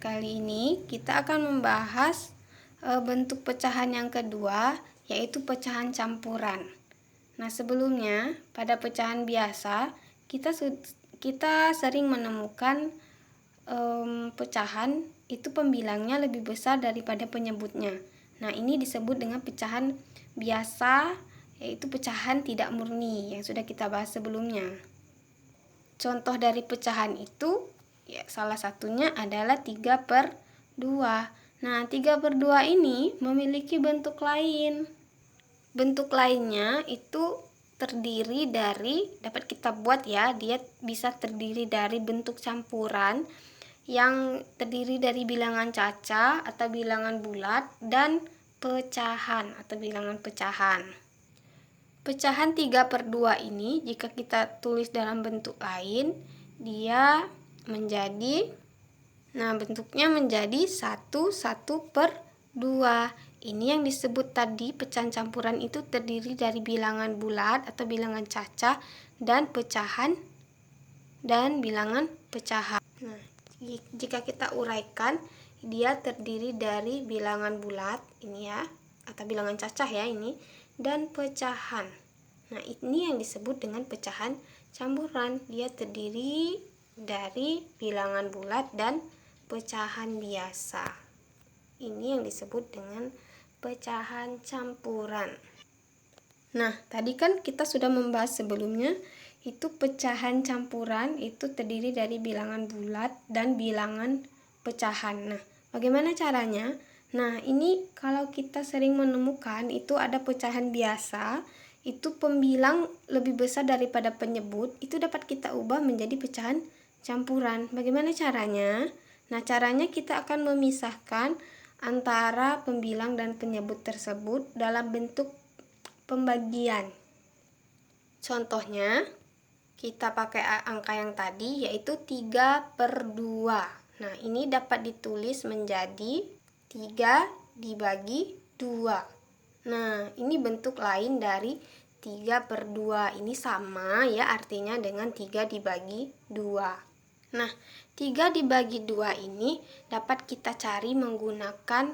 kali ini kita akan membahas bentuk pecahan yang kedua, yaitu pecahan campuran. Nah, sebelumnya pada pecahan biasa kita sering menemukan pecahan itu pembilangnya lebih besar daripada penyebutnya. Nah, ini disebut dengan pecahan biasa, yaitu pecahan tidak murni yang sudah kita bahas sebelumnya. Contoh dari pecahan itu ya, salah satunya adalah 3/2. Nah, 3/2 ini memiliki bentuk lain. Bentuk lainnya itu terdiri dari, dapat kita buat ya, dia bisa terdiri dari bentuk campuran yang terdiri dari bilangan caca atau bilangan bulat dan pecahan atau bilangan pecahan. Pecahan 3/2 ini jika kita tulis dalam bentuk lain, dia menjadi, bentuknya menjadi 1/2. Ini yang disebut tadi pecahan campuran itu terdiri dari bilangan bulat atau bilangan caca dan pecahan dan bilangan pecahan. Nah, jika kita uraikan, dia terdiri dari bilangan bulat ini ya, atau bilangan cacah ya ini, dan pecahan. Nah, ini yang disebut dengan pecahan campuran. Dia terdiri dari bilangan bulat dan pecahan biasa. Ini yang disebut dengan pecahan campuran. Nah, tadi kan kita sudah membahas sebelumnya, itu pecahan campuran itu terdiri dari bilangan bulat dan bilangan pecahan. Nah, bagaimana caranya? Nah, ini kalau kita sering menemukan itu ada pecahan biasa, itu pembilang lebih besar daripada penyebut, itu dapat kita ubah menjadi pecahan campuran. Bagaimana caranya? Nah, caranya kita akan memisahkan antara pembilang dan penyebut tersebut dalam bentuk pembagian. Contohnya, kita pakai angka yang tadi yaitu 3/2. Nah, ini dapat ditulis menjadi 3 dibagi 2. Nah, ini bentuk lain dari 3/2. Ini sama ya artinya dengan 3 dibagi 2. Nah, 3 dibagi 2 ini dapat kita cari menggunakan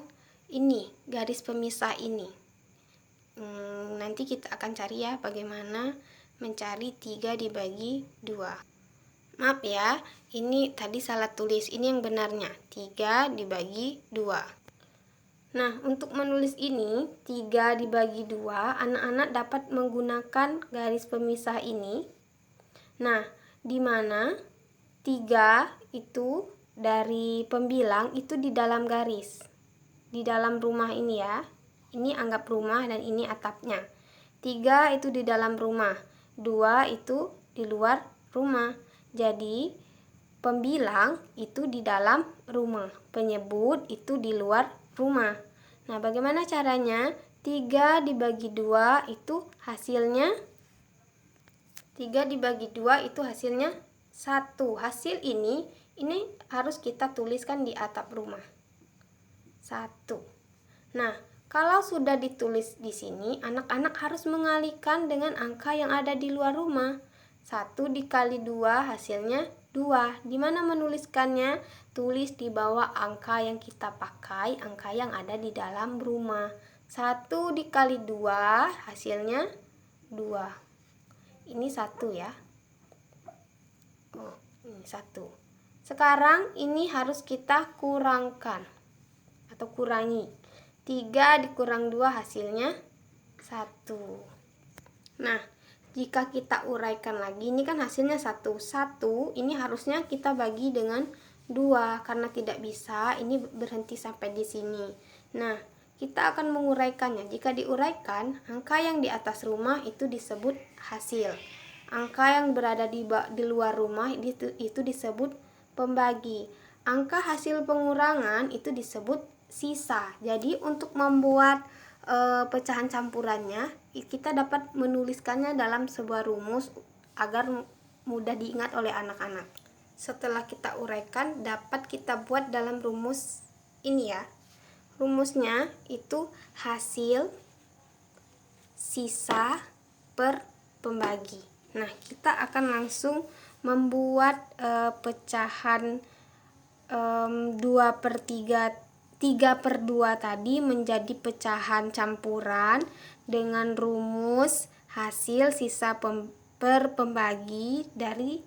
ini, garis pemisah ini. Nanti kita akan cari ya bagaimana mencari 3 dibagi 2. Maaf ya, ini tadi salah tulis. Ini yang benarnya, 3 dibagi 2. Nah, untuk menulis ini, 3 dibagi 2, anak-anak dapat menggunakan garis pemisah ini. Nah, di mana 3 itu dari pembilang itu di dalam garis. Di dalam rumah ini ya. Ini anggap rumah dan ini atapnya. 3 itu di dalam rumah, 2 itu di luar rumah. Jadi, pembilang itu di dalam rumah, penyebut itu di luar rumah. Nah, bagaimana caranya? 3 dibagi 2 itu hasilnya 3 dibagi 2 itu hasilnya 1. Hasil ini harus kita tuliskan di atap rumah. 1. Nah, kalau sudah ditulis di sini, anak-anak harus mengalihkan dengan angka yang ada di luar rumah. 1 dikali 2 hasilnya 2. Di mana menuliskannya? Tulis di bawah angka yang kita pakai, angka yang ada di dalam rumah. 1 dikali 2 hasilnya 2. Ini 1 ya. Oh, ini 1. Sekarang ini harus kita kurangkan atau kurangi. 3 dikurang 2 hasilnya 1. Nah, jika kita uraikan lagi, ini kan hasilnya 1. 1 ini harusnya kita bagi dengan 2. Karena tidak bisa, ini berhenti sampai di sini. Nah, kita akan menguraikannya. Jika diuraikan, angka yang di atas rumah itu disebut hasil. Angka yang berada di luar rumah itu disebut pembagi. Angka hasil pengurangan itu disebut sisa. Jadi untuk membuat pecahan campurannya, kita dapat menuliskannya dalam sebuah rumus agar mudah diingat oleh anak-anak. Setelah kita uraikan, dapat kita buat dalam rumus ini ya. Rumusnya itu hasil sisa per pembagi. Nah, kita akan langsung membuat pecahan 3/2 tadi menjadi pecahan campuran dengan rumus hasil sisa pembagi dari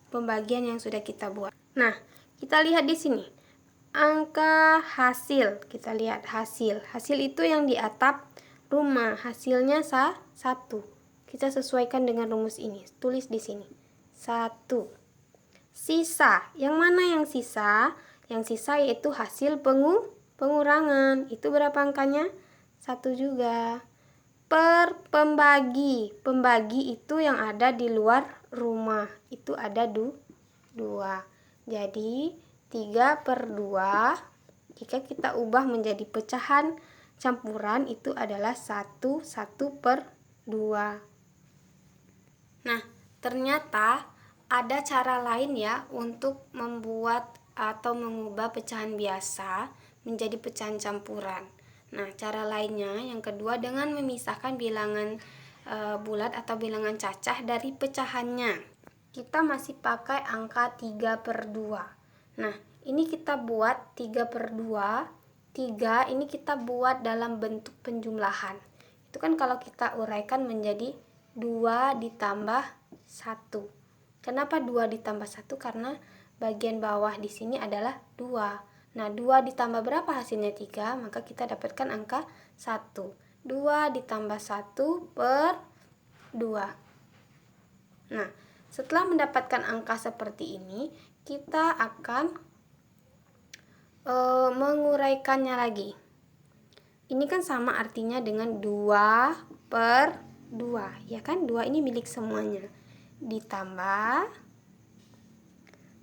pembagian yang sudah kita buat. Nah, kita lihat di sini. Angka hasil, kita lihat hasil. Hasil itu yang di atap rumah, hasilnya 1. Kita sesuaikan dengan rumus ini. Tulis di sini. 1. Sisa, yang mana yang sisa? Yang sisa yaitu hasil pengurangan. Itu berapa angkanya? 1 juga. Per pembagi. Pembagi itu yang ada di luar rumah. Itu ada 2. Jadi 3/2 jika kita ubah menjadi pecahan campuran itu adalah 1/2. Nah, ternyata ada cara lain ya untuk membuat atau mengubah pecahan biasa menjadi pecahan campuran. Nah, cara lainnya yang kedua dengan memisahkan bilangan bulat atau bilangan cacah dari pecahannya. Kita masih pakai angka 3/2. Nah, ini kita buat 3/2. 3 ini kita buat dalam bentuk penjumlahan. Itu kan kalau kita uraikan menjadi 2 ditambah 1. Kenapa 2 ditambah 1? Karena bagian bawah di sini adalah 2. Nah, 2 ditambah berapa hasilnya? 3, maka kita dapatkan angka 1. 2 ditambah 1/2. Nah, setelah mendapatkan angka seperti ini, kita akan menguraikannya lagi. Ini kan sama artinya dengan 2/2, ya kan? 2 ini milik semuanya. Ditambah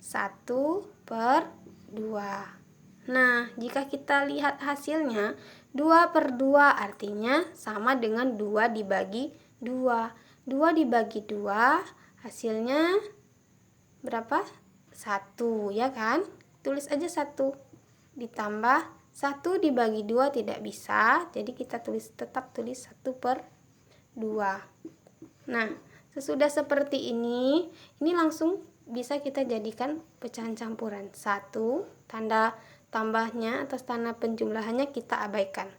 1/2. Nah, jika kita lihat hasilnya, 2/2 artinya sama dengan 2 dibagi 2. 2 dibagi 2 hasilnya berapa? 1, ya kan? Tulis aja 1. Ditambah 1 dibagi 2 tidak bisa, jadi kita tetap tulis 1/2. Nah, sesudah seperti ini langsung bisa kita jadikan pecahan campuran. 1, tanda tambahnya atau tanda penjumlahannya kita abaikan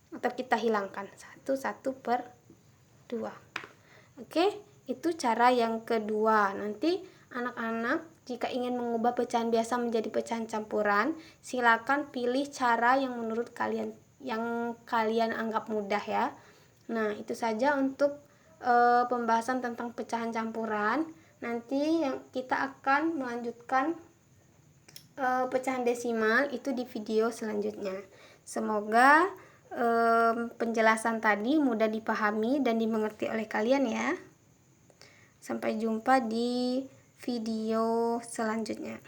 atau kita hilangkan. 1/2. Oke, itu cara yang kedua. Nanti anak-anak jika ingin mengubah pecahan biasa menjadi pecahan campuran, silakan pilih cara yang menurut kalian, yang kalian anggap mudah ya. Nah, itu saja untuk pembahasan tentang pecahan campuran. Nanti yang kita akan melanjutkan pecahan desimal itu di video selanjutnya. Semoga penjelasan tadi mudah dipahami dan dimengerti oleh kalian ya. Sampai jumpa di video selanjutnya.